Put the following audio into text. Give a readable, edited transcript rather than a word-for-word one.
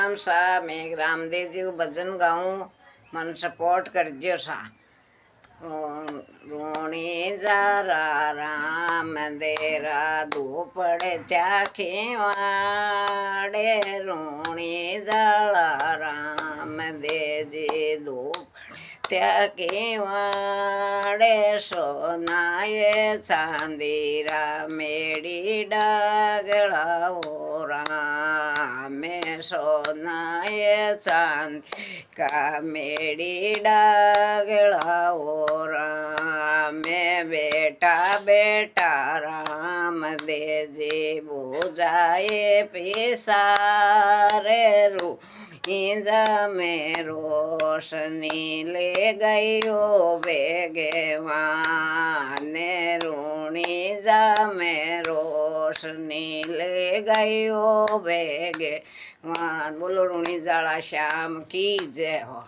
राम सा मैं रामदेव जी को भजन गाऊं मन सपोर्ट कर दियो सा रोणी जारा राम देरा धूपड़े त्या खेवाड़े रोणी जाला राम दे जी धूप त्या केवाड़े सोनाए चांदीरा मेड़ी डागला में सोनाए चांद का मेड़ी डागला में बेटा बेटा राम दे जी बुझाए पिसारे रू इंजा में रोशनी ले गयो बेगवान रूणी जा में रोशनी ले गयो बेगवान। बोलो रूणी जाला श्याम की जय हो।